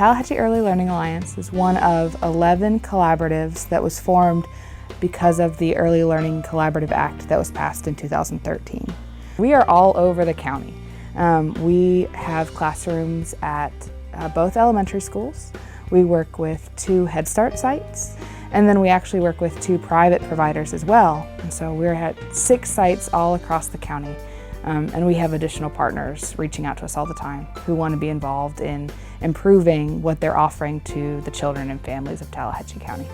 Tallahatchie Early Learning Alliance is one of 11 collaboratives that was formed because of the Early Learning Collaborative Act that was passed in 2013. We are all over the county. We have classrooms at both elementary schools. We work with 2 Head Start sites, and then we actually work with 2 private providers as well. And so we're at 6 sites all across the county. And we have additional partners reaching out to us all the time who want to be involved in improving what they're offering to the children and families of Tallahatchie County.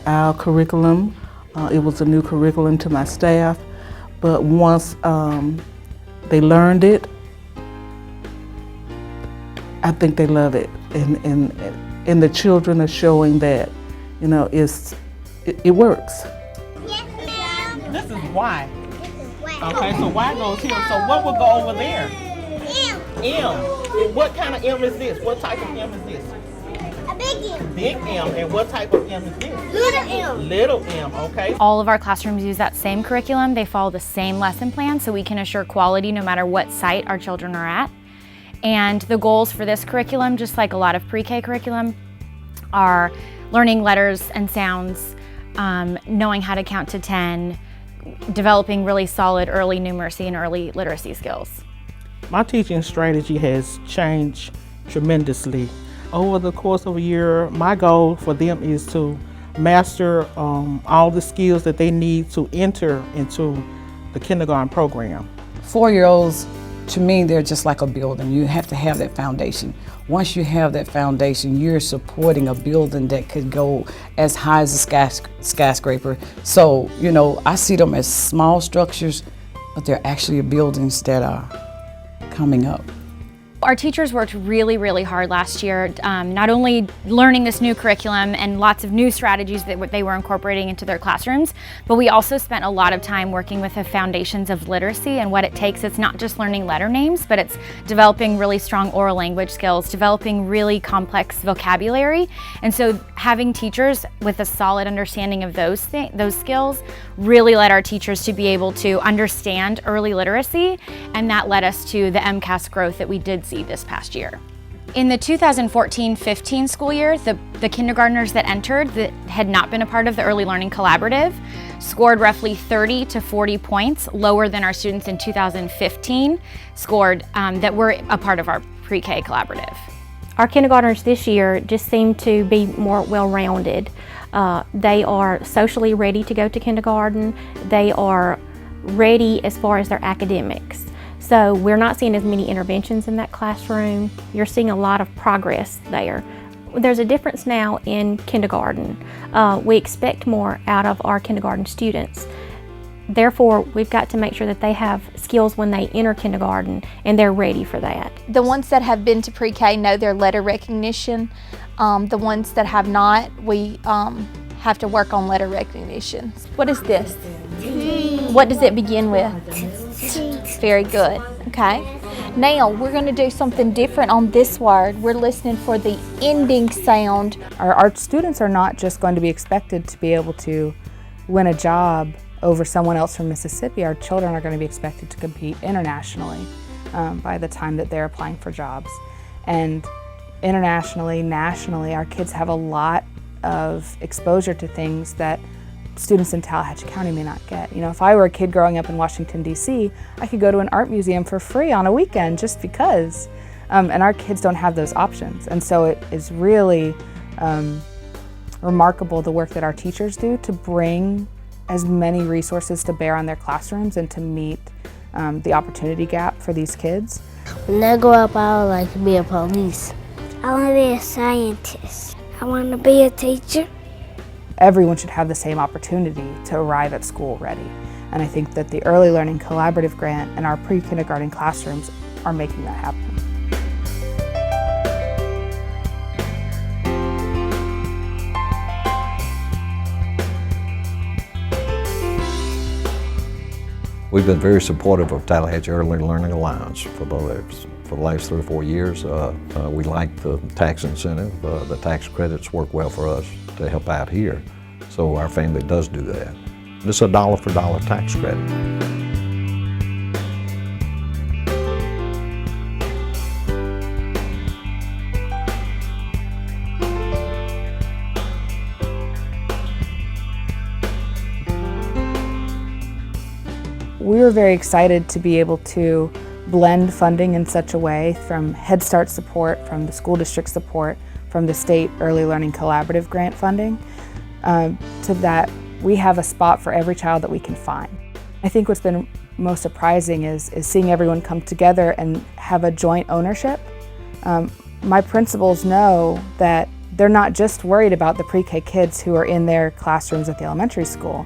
Our curriculum, it was a new curriculum to my staff, but once they learned it, I think they love it. And the children are showing that, you know, it works. Yes, ma'am. This is Y. Okay, so Y goes here. So what would go over there? M. M. What kind of M is this? What type of M is this? A big M. Big M. And what type of M is this? Little M. Little M, okay. All of our classrooms use that same curriculum. They follow the same lesson plan, so we can assure quality no matter what site our children are at. And the goals for this curriculum, just like a lot of pre-K curriculum, are learning letters and sounds, knowing how to count to 10, developing really solid early numeracy and early literacy skills. My teaching strategy has changed tremendously. Over the course of a year, my goal for them is to master all the skills that they need to enter into the kindergarten program. 4-year-olds, to me, they're just like a building. You have to have that foundation. Once you have that foundation, you're supporting a building that could go as high as a skyscraper. So, you know, I see them as small structures, but they're actually buildings that are coming up. Our teachers worked really, really hard last year, not only learning this new curriculum and lots of new strategies that they were incorporating into their classrooms, but we also spent a lot of time working with the foundations of literacy and what it takes. It's not just learning letter names, but it's developing really strong oral language skills, developing really complex vocabulary. And so having teachers with a solid understanding of those skills really led our teachers to be able to understand early literacy, and that led us to the MCAS growth that we did see this past year. In the 2014-15 school year, the kindergartners that entered that had not been a part of the Early Learning Collaborative scored roughly 30 to 40 points lower than our students in 2015 scored that were a part of our pre-K collaborative. Our kindergartners this year just seem to be more well-rounded. They are socially ready to go to kindergarten. They are ready as far as their academics. So we're not seeing as many interventions in that classroom. You're seeing a lot of progress there. There's a difference now in kindergarten. We expect more out of our kindergarten students. Therefore, we've got to make sure that they have skills when they enter kindergarten and they're ready for that. The ones that have been to pre-K know their letter recognition. The ones that have not, we have to work on letter recognition. What is this? What does it begin with? Very good. Okay. Now we're going to do something different on this word. We're listening for the ending sound. Our students are not just going to be expected to be able to win a job over someone else from Mississippi. Our children are going to be expected to compete internationally by the time that they're applying for jobs. And internationally, nationally, our kids have a lot of exposure to things that students in Tallahatchie County may not get. You know, if I were a kid growing up in Washington, D.C., I could go to an art museum for free on a weekend just because. And our kids don't have those options. And so it is really remarkable the work that our teachers do to bring as many resources to bear on their classrooms and to meet the opportunity gap for these kids. When I grow up, I would like to be a police. I want to be a scientist. I want to be a teacher. Everyone should have the same opportunity to arrive at school ready. And I think that the Early Learning Collaborative Grant and our pre-kindergarten classrooms are making that happen. We've been very supportive of Tallahatchie Early Learning Alliance for the last 3 or 4 years. We like the tax incentive. The tax credits work well for us to help out here. So our family does do that. And it's a dollar for dollar tax credit. we were very excited to be able to blend funding in such a way, from Head Start support, from the school district support, from the state Early Learning Collaborative grant funding, to that we have a spot for every child that we can find. I think what's been most surprising is seeing everyone come together and have a joint ownership. My principals know that they're not just worried about the pre-K kids who are in their classrooms at the elementary school.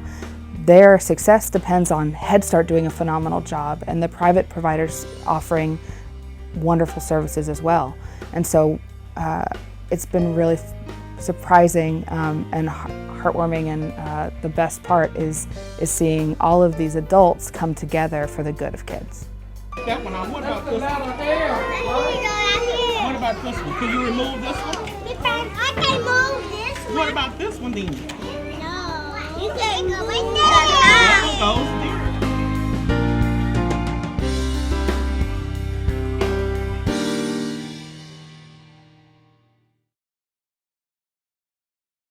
Their success depends on Head Start doing a phenomenal job and the private providers offering wonderful services as well. And so it's been really surprising and heartwarming, and the best part is seeing all of these adults come together for the good of kids. That one, what about this one? What about this one? Can you remove this one? I can move this one. What about this one then? No. You can go right That one goes there.